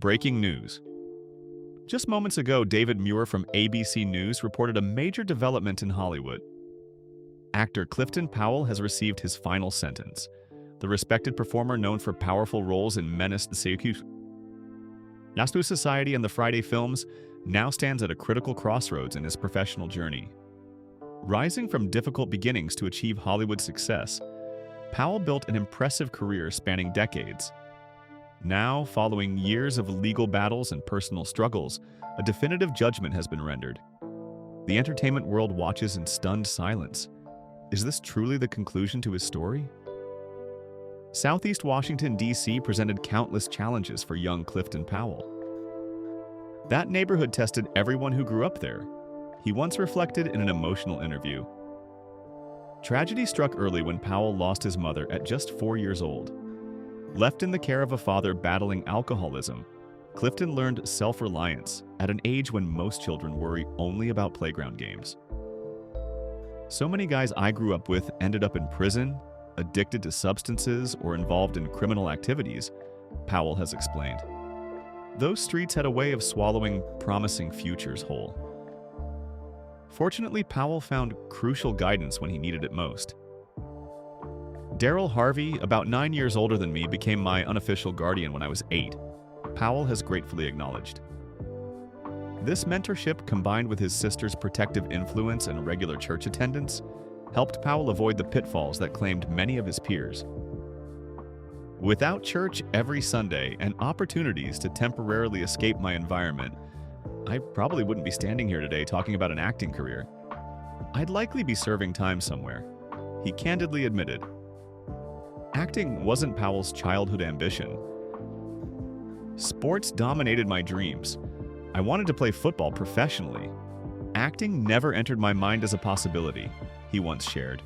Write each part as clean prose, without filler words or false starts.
Breaking news. Just moments ago, David Muir from ABC News reported a major development in Hollywood. Actor Clifton Powell has received his final sentence. The respected performer known for powerful roles in Menace the Circus, Yastu Society, and the Friday films now stands at a critical crossroads in his professional journey. Rising from difficult beginnings to achieve Hollywood success, Powell built an impressive career spanning decades. Now, following years of legal battles and personal struggles, a definitive judgment has been rendered. The entertainment world watches in stunned silence. Is this truly the conclusion to his story? Southeast Washington, D.C. presented countless challenges for young Clifton Powell. That neighborhood tested everyone who grew up there, he once reflected in an emotional interview. Tragedy struck early when Powell lost his mother at just 4 years old. Left in the care of a father battling alcoholism, Clifton learned self-reliance at an age when most children worry only about playground games. So many guys I grew up with ended up in prison, addicted to substances, or involved in criminal activities, Powell has explained. Those streets had a way of swallowing promising futures whole. Fortunately, Powell found crucial guidance when he needed it most. Daryl Harvey, about 9 years older than me, became my unofficial guardian when I was 8, Powell has gratefully acknowledged. This mentorship, combined with his sister's protective influence and regular church attendance, helped Powell avoid the pitfalls that claimed many of his peers. Without church every Sunday and opportunities to temporarily escape my environment, I probably wouldn't be standing here today talking about an acting career. I'd likely be serving time somewhere, he candidly admitted. Acting wasn't Powell's childhood ambition. Sports dominated my dreams. I wanted to play football professionally. Acting never entered my mind as a possibility, he once shared.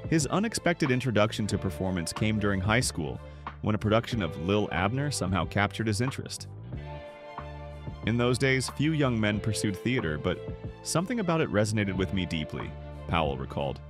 His unexpected introduction to performance came during high school, when a production of Lil Abner somehow captured his interest. In those days, few young men pursued theater, but something about it resonated with me deeply, Powell recalled.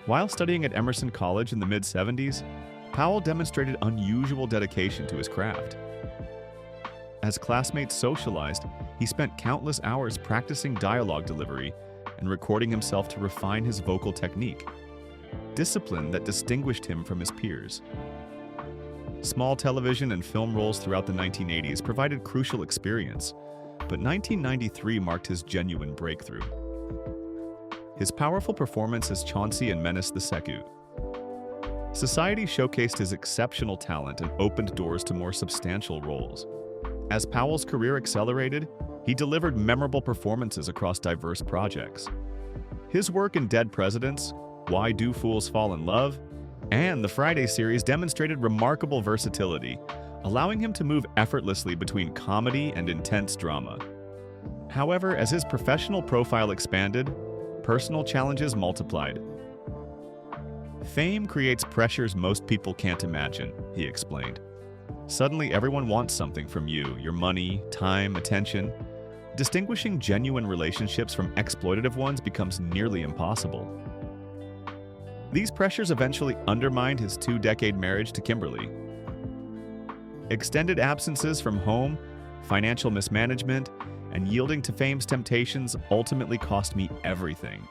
While studying at Emerson College in the mid-70s, Powell demonstrated unusual dedication to his craft. As classmates socialized, he spent countless hours practicing dialogue delivery and recording himself to refine his vocal technique, discipline that distinguished him from his peers. Small television and film roles throughout the 1980s provided crucial experience, but 1993 marked his genuine breakthrough. His powerful performance as Chauncey in Menace the Circus. Society showcased his exceptional talent and opened doors to more substantial roles. As Powell's career accelerated, he delivered memorable performances across diverse projects. His work in Dead Presidents, Why Do Fools Fall in Love, and the Friday series demonstrated remarkable versatility, allowing him to move effortlessly between comedy and intense drama. However, as his professional profile expanded, personal challenges multiplied. Fame creates pressures most people can't imagine, he explained. Suddenly, everyone wants something from you, your money, time, attention. Distinguishing genuine relationships from exploitative ones becomes nearly impossible. These pressures eventually undermined his 2-decade marriage to Kimberly. Extended absences from home, financial mismanagement, and yielding to fame's temptations ultimately cost me everything,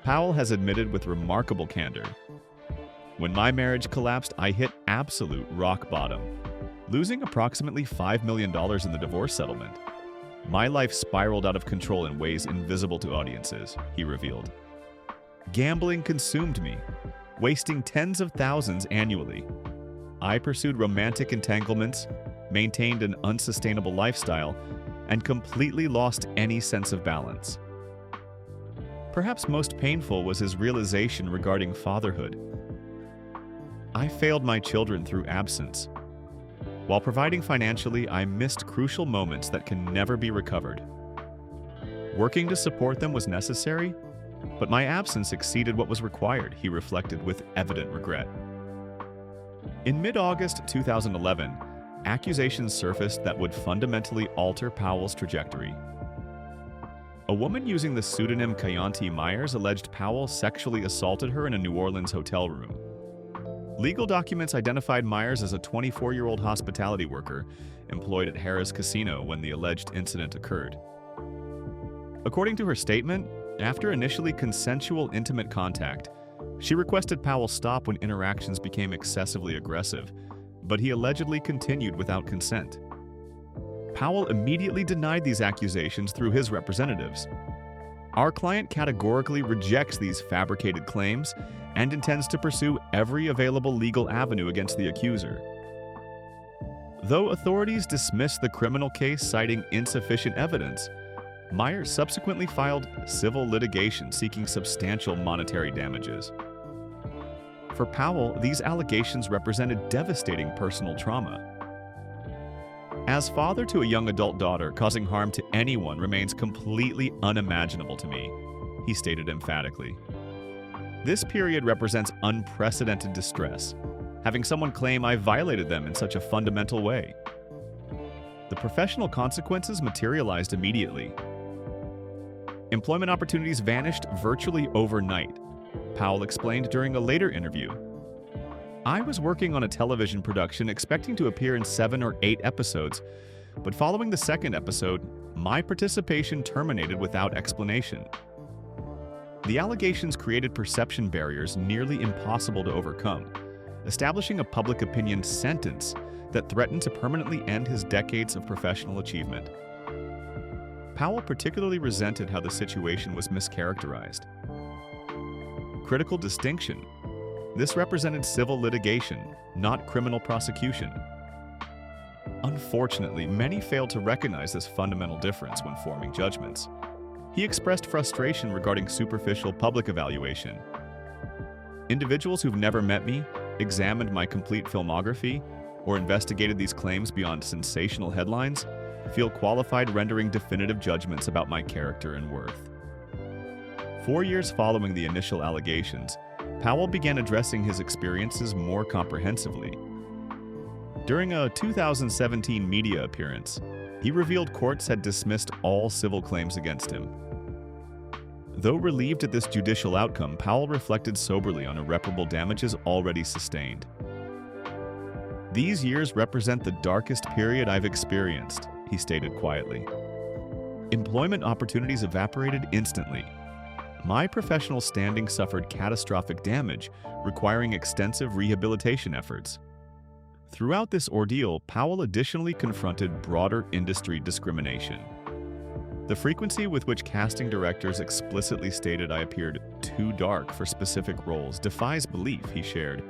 Powell has admitted with remarkable candor. When my marriage collapsed, I hit absolute rock bottom, losing approximately $5 million in the divorce settlement. My life spiraled out of control in ways invisible to audiences, he revealed. Gambling consumed me, wasting tens of thousands annually. I pursued romantic entanglements, maintained an unsustainable lifestyle, and completely lost any sense of balance. Perhaps most painful was his realization regarding fatherhood. I failed my children through absence. While providing financially, I missed crucial moments that can never be recovered. Working to support them was necessary, but my absence exceeded what was required, he reflected with evident regret. In mid-August 2011, accusations surfaced that would fundamentally alter Powell's trajectory. A woman using the pseudonym Kayonte Myers alleged Powell sexually assaulted her in a New Orleans hotel room. Legal documents identified Myers as a 24-year-old hospitality worker employed at Harrah's Casino when the alleged incident occurred. According to her statement, after initially consensual intimate contact, she requested Powell stop when interactions became excessively aggressive, but he allegedly continued without consent. Powell immediately denied these accusations through his representatives. Our client categorically rejects these fabricated claims and intends to pursue every available legal avenue against the accuser. Though authorities dismissed the criminal case citing insufficient evidence, Myers subsequently filed civil litigation seeking substantial monetary damages. For Powell, these allegations represented devastating personal trauma. As father to a young adult daughter, causing harm to anyone remains completely unimaginable to me, he stated emphatically. This period represents unprecedented distress, having someone claim I violated them in such a fundamental way. The professional consequences materialized immediately. Employment opportunities vanished virtually overnight, Powell explained during a later interview. I was working on a television production expecting to appear in 7 or 8 episodes, but following the second episode, my participation terminated without explanation. The allegations created perception barriers nearly impossible to overcome, establishing a public opinion sentence that threatened to permanently end his decades of professional achievement. Powell particularly resented how the situation was mischaracterized. Critical distinction. This represented civil litigation, not criminal prosecution. Unfortunately, many failed to recognize this fundamental difference when forming judgments. He expressed frustration regarding superficial public evaluation. Individuals who've never met me, examined my complete filmography, or investigated these claims beyond sensational headlines feel qualified rendering definitive judgments about my character and worth. 4 years following the initial allegations, Powell began addressing his experiences more comprehensively. During a 2017 media appearance, he revealed courts had dismissed all civil claims against him. Though relieved at this judicial outcome, Powell reflected soberly on irreparable damages already sustained. These years represent the darkest period I've experienced, he stated quietly. Employment opportunities evaporated instantly. My professional standing suffered catastrophic damage, requiring extensive rehabilitation efforts. Throughout this ordeal, Powell additionally confronted broader industry discrimination. The frequency with which casting directors explicitly stated I appeared too dark for specific roles defies belief, he shared,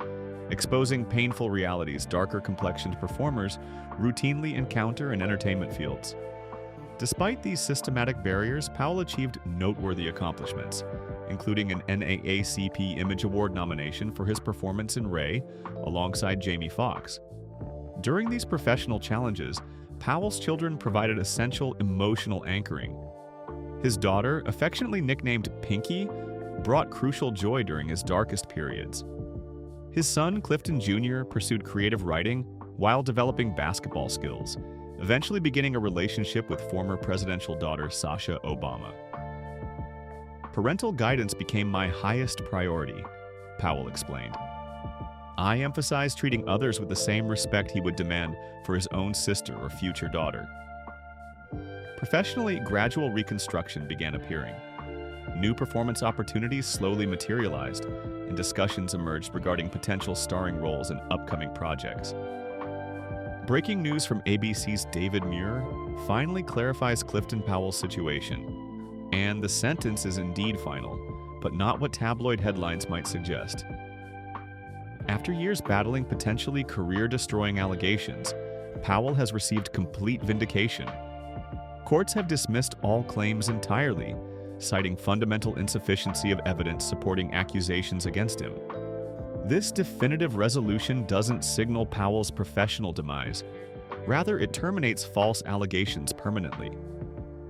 exposing painful realities darker-complexioned performers routinely encounter in entertainment fields. Despite these systematic barriers, Powell achieved noteworthy accomplishments, including an NAACP Image Award nomination for his performance in Ray, alongside Jamie Foxx. During these professional challenges, Powell's children provided essential emotional anchoring. His daughter, affectionately nicknamed Pinky, brought crucial joy during his darkest periods. His son, Clifton Jr., pursued creative writing while developing basketball skills, eventually beginning a relationship with former presidential daughter Sasha Obama. Parental guidance became my highest priority, Powell explained. I emphasized treating others with the same respect he would demand for his own sister or future daughter. Professionally, gradual reconstruction began appearing. New performance opportunities slowly materialized, and discussions emerged regarding potential starring roles in upcoming projects. Breaking news from ABC's David Muir finally clarifies Clifton Powell's situation. And the sentence is indeed final, but not what tabloid headlines might suggest. After years battling potentially career-destroying allegations, Powell has received complete vindication. Courts have dismissed all claims entirely, citing fundamental insufficiency of evidence supporting accusations against him. This definitive resolution doesn't signal Powell's professional demise. Rather, it terminates false allegations permanently.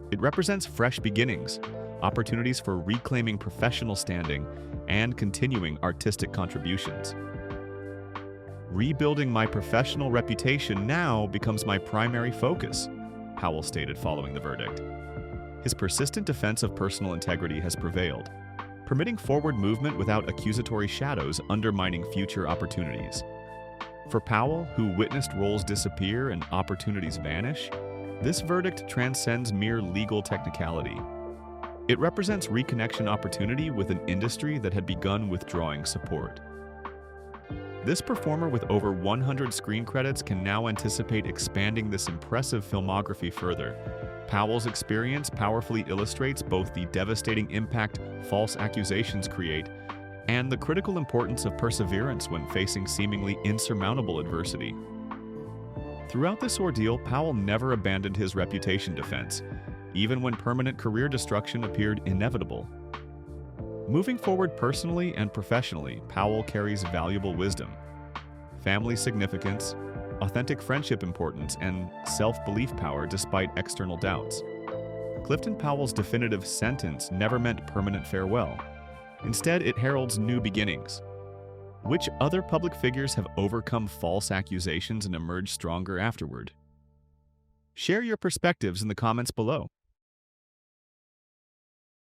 It represents fresh beginnings, opportunities for reclaiming professional standing, and continuing artistic contributions. Rebuilding my professional reputation now becomes my primary focus, Powell stated following the verdict. His persistent defense of personal integrity has prevailed. permitting forward movement without accusatory shadows undermining future opportunities. For Powell, who witnessed roles disappear and opportunities vanish, this verdict transcends mere legal technicality. It represents reconnection opportunity with an industry that had begun withdrawing support. This performer with over 100 screen credits can now anticipate expanding this impressive filmography further. Powell's experience powerfully illustrates both the devastating impact false accusations create and the critical importance of perseverance when facing seemingly insurmountable adversity. Throughout this ordeal, Powell never abandoned his reputation defense, even when permanent career destruction appeared inevitable. Moving forward personally and professionally, Powell carries valuable wisdom, family significance, authentic friendship importance, and self-belief power despite external doubts. Clifton Powell's definitive sentence never meant permanent farewell. Instead, it heralds new beginnings. Which other public figures have overcome false accusations and emerged stronger afterward? Share your perspectives in the comments below.